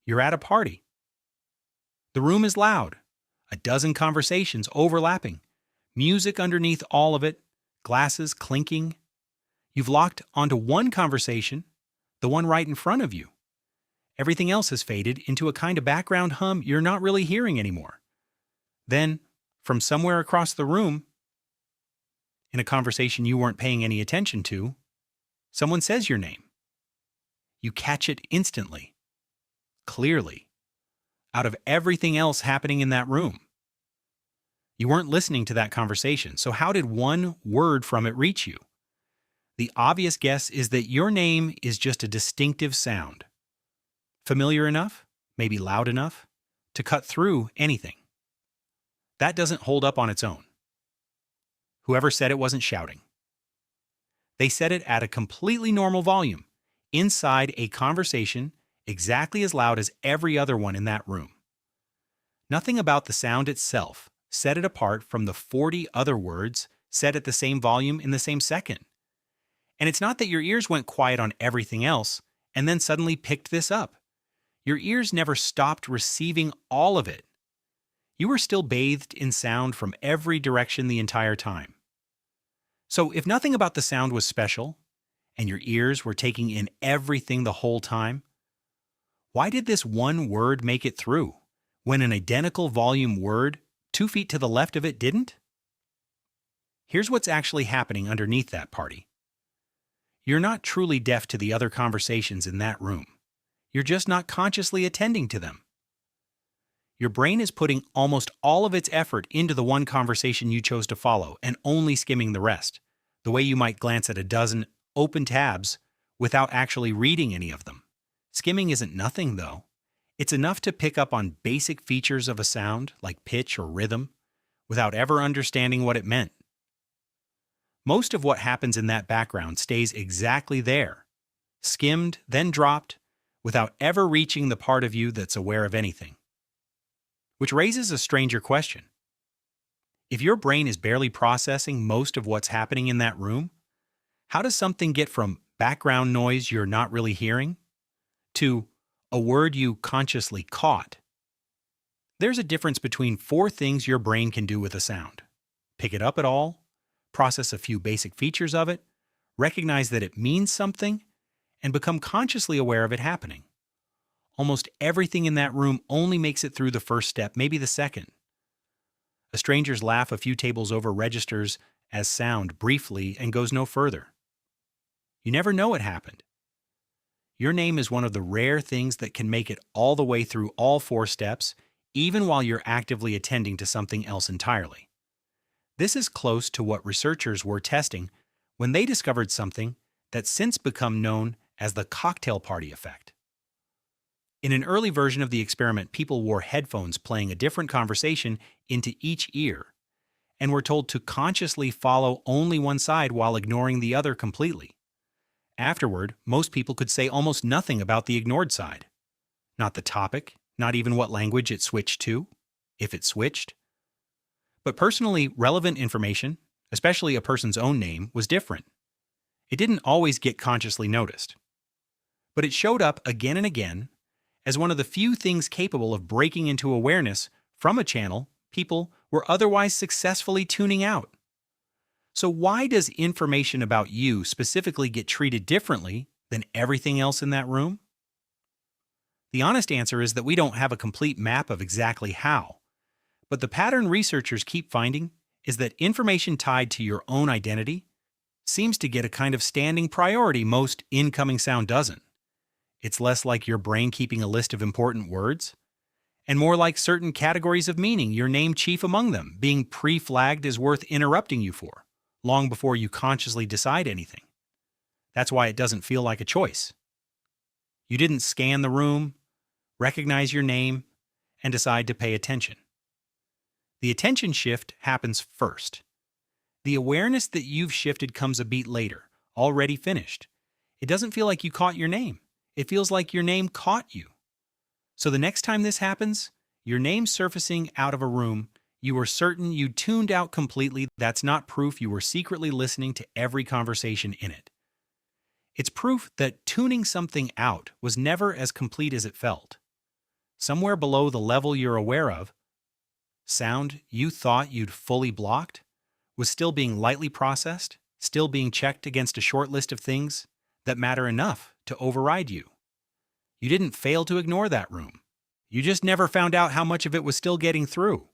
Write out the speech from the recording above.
You're at a party. The room is loud, a dozen conversations overlapping, music underneath all of it, glasses clinking. You've locked onto one conversation, the one right in front of you. Everything else has faded into a kind of background hum you're not really hearing anymore. Then, from somewhere across the room, in a conversation you weren't paying any attention to, someone says your name. You catch it instantly, clearly, out of everything else happening in that room. You weren't listening to that conversation, so how did one word from it reach you? The obvious guess is that your name is just a distinctive sound. Familiar enough, maybe loud enough, to cut through anything. That doesn't hold up on its own. Whoever said it wasn't shouting. They said it at a completely normal volume, inside a conversation exactly as loud as every other one in that room. Nothing about the sound itself set it apart from the 40 other words said at the same volume in the same second. And it's not that your ears went quiet on everything else and then suddenly picked this up. Your ears never stopped receiving all of it. You were still bathed in sound from every direction the entire time. So if nothing about the sound was special, and your ears were taking in everything the whole time, why did this one word make it through, when an identical volume word 2 feet to the left of it didn't? Here's what's actually happening underneath that party. You're not truly deaf to the other conversations in that room. You're just not consciously attending to them. Your brain is putting almost all of its effort into the one conversation you chose to follow and only skimming the rest, the way you might glance at a dozen open tabs without actually reading any of them. Skimming isn't nothing, though. It's enough to pick up on basic features of a sound, like pitch or rhythm, without ever understanding what it meant. Most of what happens in that background stays exactly there, skimmed, then dropped, without ever reaching the part of you that's aware of anything. Which raises a stranger question. If your brain is barely processing most of what's happening in that room, how does something get from background noise you're not really hearing to a word you consciously caught? There's a difference between 4 things your brain can do with a sound: pick it up at all, process a few basic features of it, recognize that it means something, and become consciously aware of it happening. Almost everything in that room only makes it through the first step, maybe the second. A stranger's laugh a few tables over registers as sound briefly and goes no further. You never know it happened. Your name is one of the rare things that can make it all the way through all 4 steps, even while you're actively attending to something else entirely. This is close to what researchers were testing when they discovered something that's since become known as the cocktail party effect. In an early version of the experiment, people wore headphones playing a different conversation into each ear and were told to consciously follow only one side while ignoring the other completely. Afterward, most people could say almost nothing about the ignored side. Not the topic, not even what language it switched to, if it switched. But personally relevant information, especially a person's own name, was different. It didn't always get consciously noticed. But it showed up again and again as one of the few things capable of breaking into awareness from a channel people were otherwise successfully tuning out. So why does information about you specifically get treated differently than everything else in that room? The honest answer is that we don't have a complete map of exactly how. But the pattern researchers keep finding is that information tied to your own identity seems to get a kind of standing priority most incoming sound doesn't. It's less like your brain keeping a list of important words, and more like certain categories of meaning, your name chief among them, being pre-flagged as worth interrupting you for, long before you consciously decide anything. That's why it doesn't feel like a choice. You didn't scan the room, recognize your name, and decide to pay attention. The attention shift happens first. The awareness that you've shifted comes a beat later, already finished. It doesn't feel like you caught your name. It feels like your name caught you. So the next time this happens, your name surfacing out of a room, you were certain you tuned out completely. That's not proof you were secretly listening to every conversation in it. It's proof that tuning something out was never as complete as it felt. Somewhere below the level you're aware of, sound you thought you'd fully blocked was still being lightly processed, still being checked against a short list of things that matter enough to override you. You didn't fail to ignore that room. You just never found out how much of it was still getting through.